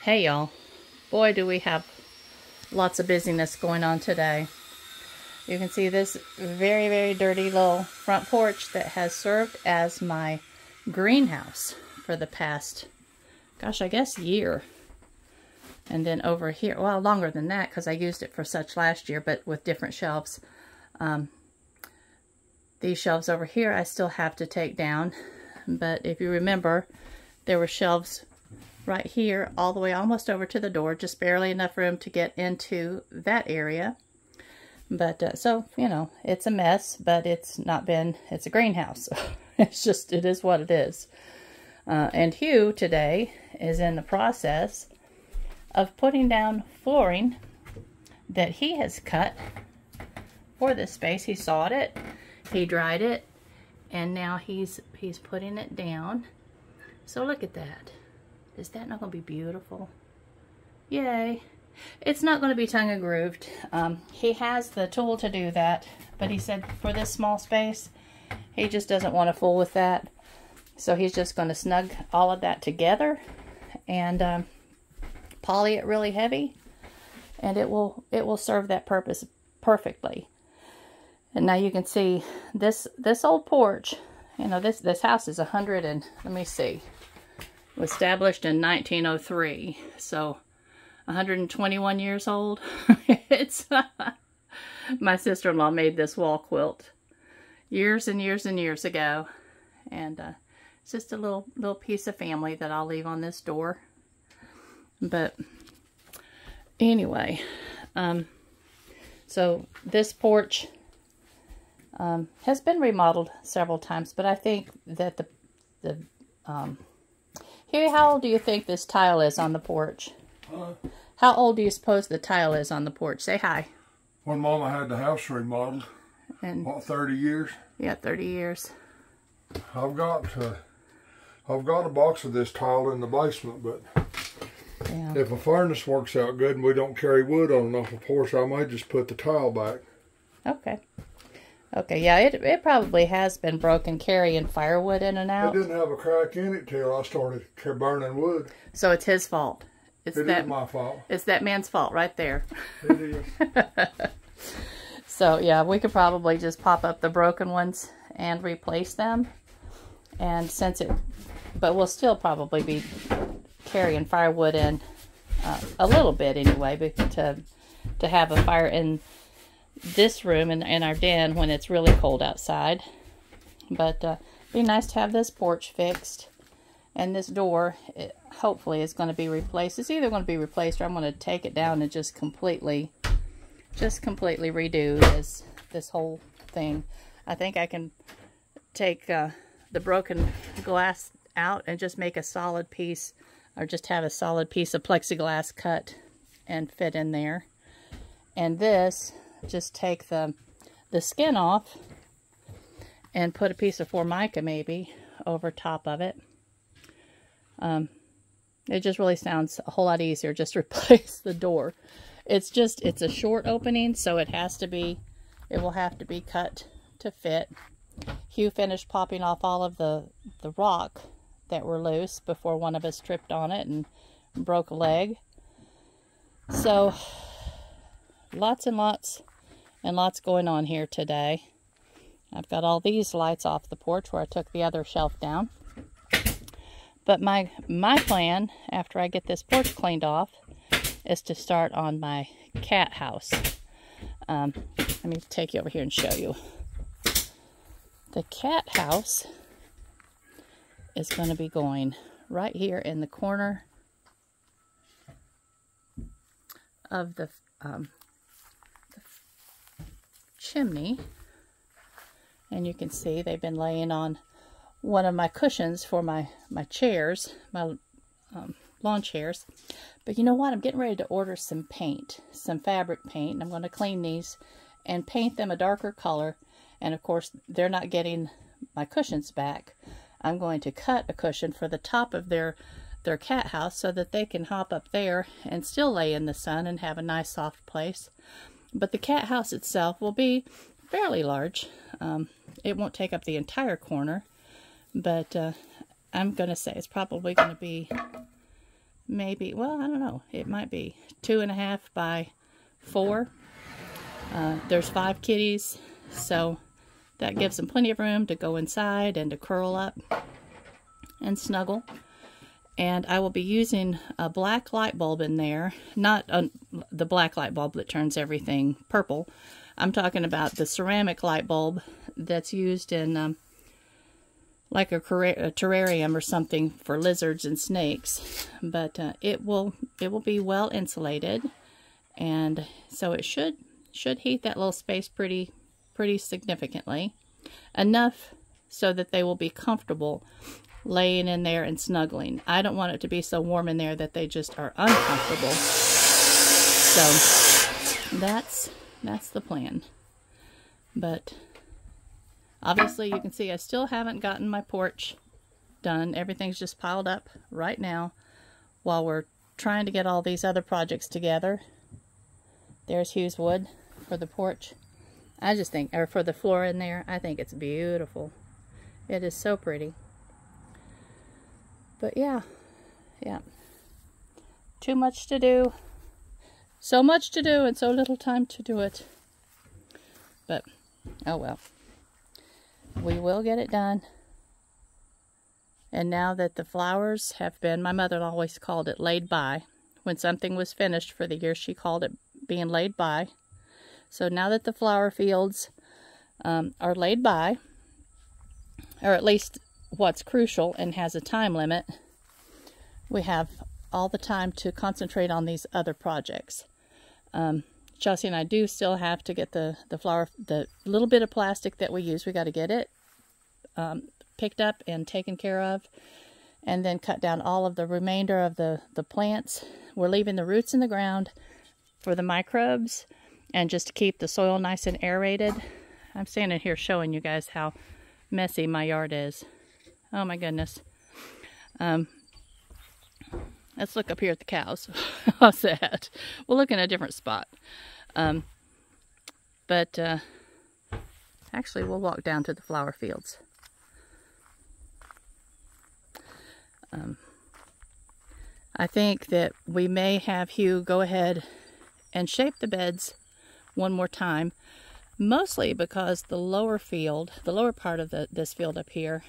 Hey y'all, boy do we have lots of busyness going on today. You can see this very dirty little front porch that has served as my greenhouse for the past, gosh, I guess year. And then over here, well, longer than that because I used it for such last year, but with different shelves. These shelves over here I still have to take down, but if you remember, there were shelves right here all the way almost over to the door, just barely enough room to get into that area. But so, you know, it's a mess, but it's a greenhouse. It is what it is. And Hugh today is in the process of putting down flooring that he has cut for this space. He sawed it, he dried it, and now he's putting it down. So look at that. Is that not going to be beautiful? Yay. It's not going to be tongue and grooved. He has the tool to do that, but he said for this small space, he just doesn't want to fool with that. So he's just going to snug all of that together and poly it really heavy, and it will serve that purpose perfectly. And now you can see this old porch. You know, this house is 100 and let me see. Was established in 1903, so 121 years old. It's my sister-in-law made this wall quilt years and years and years ago, and it's just a little piece of family that I'll leave on this door. But anyway, so this porch has been remodeled several times, but I think that Huey, how old do you think this tile is on the porch? How old do you suppose the tile is on the porch? Say hi. When Mama had the house remodeled, and what, 30 years? Yeah, 30 years. I've got a box of this tile in the basement, but yeah, if a furnace works out good and we don't carry wood on enough of porch, I might just put the tile back. Okay. Okay, yeah, it probably has been broken carrying firewood in and out. It didn't have a crack in it till I started burning wood. So it's his fault. It is my fault. It's that man's fault right there. It is. So yeah, we could probably just pop up the broken ones and replace them. And but we'll still probably be carrying firewood in a little bit anyway, to have a fire in this room in our den when it's really cold outside. But be nice to have this porch fixed, and this door hopefully is going to be replaced. It's either going to be replaced or I'm going to take it down and just completely redo this whole thing. I think I can take the broken glass out and just make a solid piece, or just have a solid piece of plexiglass cut and fit in there. And this, just take the skin off and put a piece of Formica maybe over top of it. It just really sounds a whole lot easier just to replace the door. It's a short opening, so it will have to be cut to fit. Hugh finished popping off all of the rock that were loose before one of us tripped on it and broke a leg. So lots and lots going on here today. I've got all these lights off the porch where I took the other shelf down. But my plan, after I get this porch cleaned off, is to start on my cat house. Let me take you over here and show you. The cat house is going to be going right here in the corner of the chimney, and you can see they've been laying on one of my cushions for my chairs, my lawn chairs. But you know what? I'm getting ready to order some paint, some fabric paint, and I'm going to clean these and paint them a darker color. And of course, they're not getting my cushions back. I'm going to cut a cushion for the top of their cat house so that they can hop up there and still lay in the sun and have a nice soft place. But the cat house itself will be fairly large. It won't take up the entire corner, but I'm going to say it's probably going to be maybe, well, I don't know, it might be 2.5 by 4. There's 5 kitties, so that gives them plenty of room to go inside and to curl up and snuggle. And I will be using a black light bulb in there, not the black light bulb that turns everything purple. I'm talking about the ceramic light bulb that's used in like a terrarium or something for lizards and snakes. But it will be well insulated, and so it should heat that little space pretty significantly, enough so that they will be comfortable laying in there and snuggling. I don't want it to be so warm in there that they just are uncomfortable. So that's the plan. But obviously you can see I still haven't gotten my porch done. Everything's just piled up right now while we're trying to get all these other projects together. There's Hughes wood for the porch. I just think, or for the floor in there, I think it's beautiful. It is so pretty. But yeah. Too much to do. So much to do and so little time to do it. But, oh well. We will get it done. And now that the flowers have been, my mother always called it laid by. When something was finished for the year, she called it being laid by. So now that the flower fields are laid by, or at least what's crucial and has a time limit, we have all the time to concentrate on these other projects. Chelsea and I do still have to get the little bit of plastic that we use. We got to get it picked up and taken care of, and then cut down all of the remainder of the plants. We're leaving the roots in the ground for the microbes and just to keep the soil nice and aerated. I'm standing here showing you guys how messy my yard is. Oh my goodness. Let's look up here at the cows. How's that? We'll look in a different spot. Actually, we'll walk down to the flower fields. I think that we may have Hugh go ahead and shape the beds one more time, mostly because the lower part of this field up here,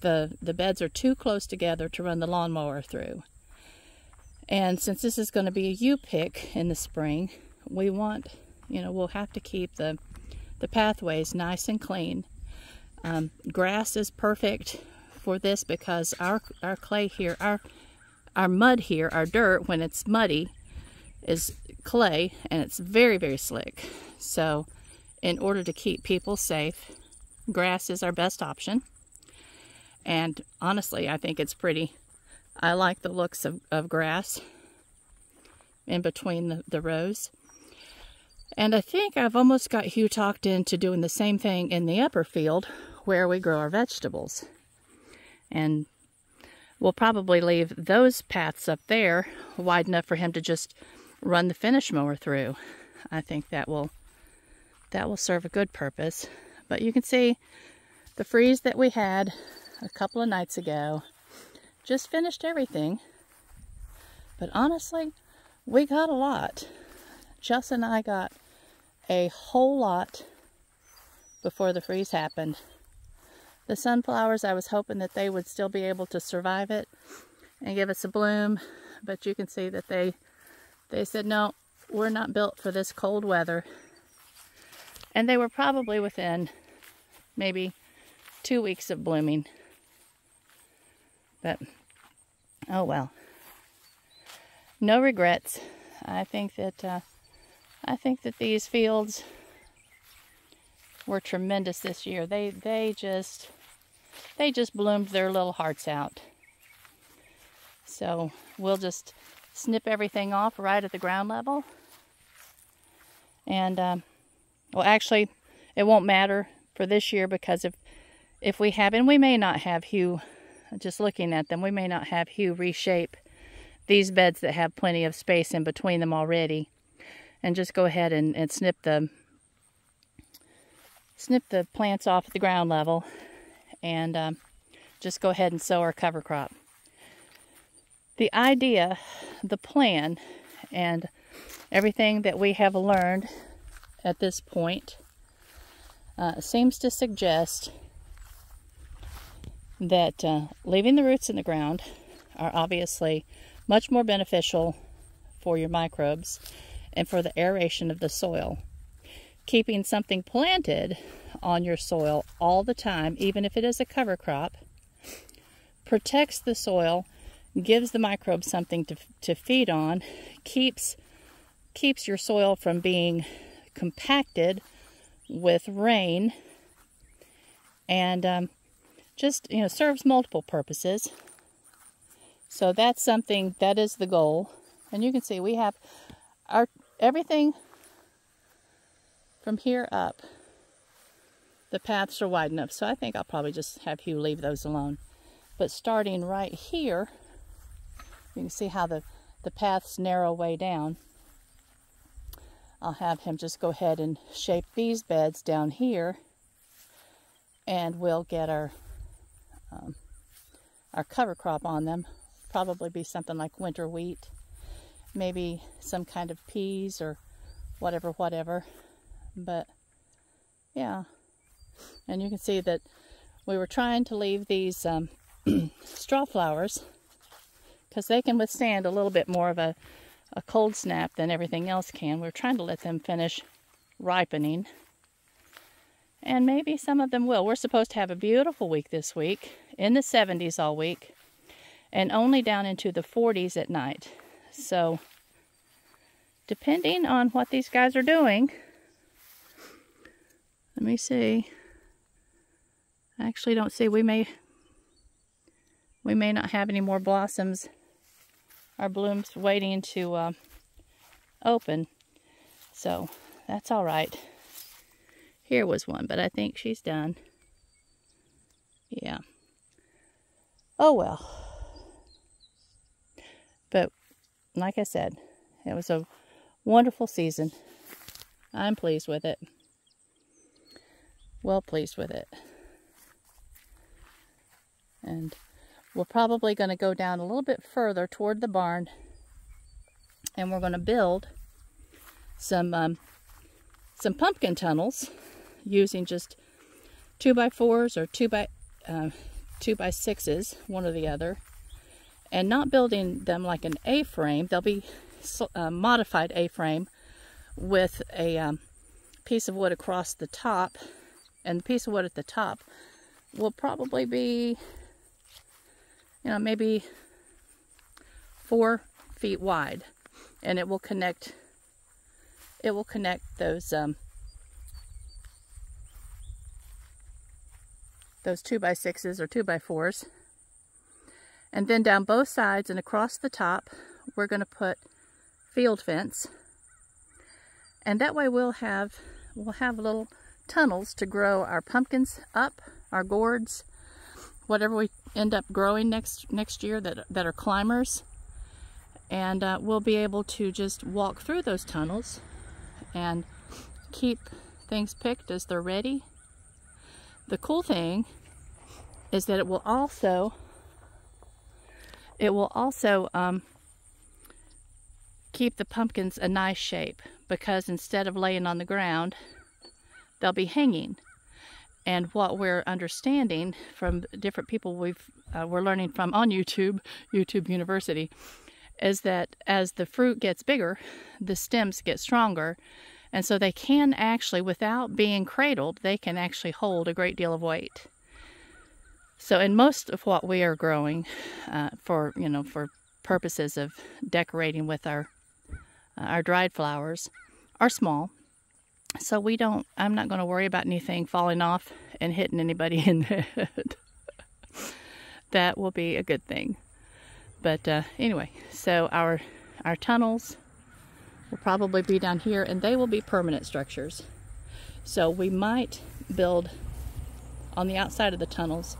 the beds are too close together to run the lawnmower through. And since this is going to be a U-pick in the spring, we want, we'll have to keep the pathways nice and clean. Grass is perfect for this because our clay here, our mud here, our dirt, when it's muddy, is clay, and it's very, very slick. So in order to keep people safe, grass is our best option. And honestly, I think it's pretty. I like the looks of grass in between the rows. And I think I've almost got Hugh talked into doing the same thing in the upper field where we grow our vegetables. And we'll probably leave those paths up there wide enough for him to just run the finish mower through. I think that will serve a good purpose. But you can see the freeze that we had a couple of nights ago just finished everything. But honestly, we got a lot. Chelsea and I got a whole lot before the freeze happened. The sunflowers, I was hoping that they would still be able to survive it and give us a bloom, but you can see that they said, no, we're not built for this cold weather. And they were probably within maybe 2 weeks of blooming. But, oh well. No regrets. I think that these fields were tremendous this year. They just bloomed their little hearts out. So we'll just snip everything off right at the ground level. And well, actually, it won't matter for this year, because if we have, and we may not have Hugh, just looking at them, we may not have Hugh reshape these beds that have plenty of space in between them already, and just go ahead and snip the plants off at the ground level, and just go ahead and sow our cover crop. the idea, the plan, and everything that we have learned at this point seems to suggest that leaving the roots in the ground are obviously much more beneficial for your microbes and for the aeration of the soil. Keeping something planted on your soil all the time, even if it is a cover crop, protects the soil, gives the microbes something to feed on, keeps your soil from being compacted with rain, and just, you know, serves multiple purposes. So that's something, that is the goal. And you can see we have our everything from here up. The paths are wide enough, so I think I'll probably just have Hugh leave those alone. But starting right here, you can see how the paths narrow way down. I'll have him just go ahead and shape these beds down here, and we'll get our cover crop on them. Probably be something like winter wheat, maybe some kind of peas or whatever. But yeah, and you can see that we were trying to leave these straw flowers because they can withstand a little bit more of a cold snap than everything else can. We're trying to let them finish ripening, and maybe some of them will. We're supposed to have a beautiful week this week, in the 70s all week, and only down into the 40s at night. So depending on what these guys are doing, let me see. I actually don't see, we may not have any more blossoms, our blooms waiting to open. So that's all right. Here was one, but I think she's done. Yeah. Oh well. But like I said, it was a wonderful season. I'm pleased with it. Well pleased with it. And we're probably going to go down a little bit further toward the barn, and we're going to build some pumpkin tunnels using just 2x4s or 2x6s, one or the other, and not building them like an A-frame. They'll be modified A-frame with a piece of wood across the top, and the piece of wood at the top will probably be, you know, maybe 4 feet wide, and it will connect those 2x6s or 2x4s. And then down both sides and across the top, we're going to put field fence. And that way we'll have little tunnels to grow our pumpkins up, our gourds, whatever we end up growing next year that are climbers. And we'll be able to just walk through those tunnels and keep things picked as they're ready. The cool thing is that it will also keep the pumpkins a nice shape, because instead of laying on the ground, they'll be hanging. And what we're understanding from different people we're learning from on YouTube University, is that as the fruit gets bigger, the stems get stronger, and so they can actually, without being cradled, they can actually hold a great deal of weight. So in most of what we are growing for purposes of decorating with our dried flowers are small. So I'm not going to worry about anything falling off and hitting anybody in the head. That will be a good thing. But anyway, so our tunnels will probably be down here, and they will be permanent structures. So we might build on the outside of the tunnels,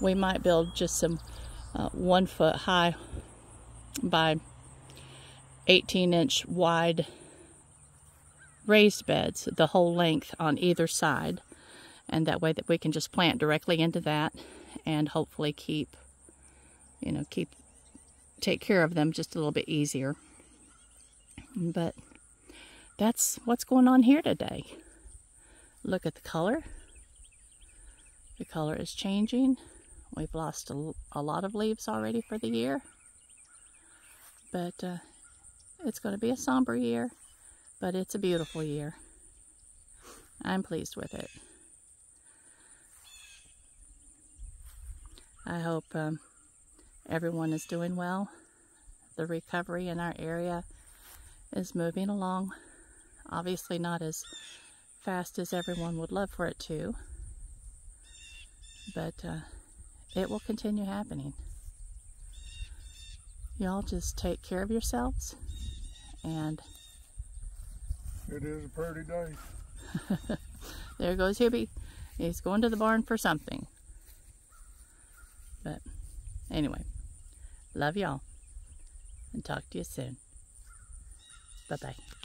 we might build just some 1 foot high by 18-inch wide raised beds, the whole length on either side, and that way that we can just plant directly into that, and hopefully keep take care of them just a little bit easier. But that's what's going on here today. Look at the color. The color is changing. We've lost a lot of leaves already for the year. But it's going to be a somber year, but it's a beautiful year. I'm pleased with it. I hope everyone is doing well. The recovery in our area is moving along. Obviously not as fast as everyone would love for it to, but it will continue happening. Y'all just take care of yourselves, and it is a pretty day. There goes Hubie. He's going to the barn for something. But anyway, love y'all, and talk to you soon. Bye-bye.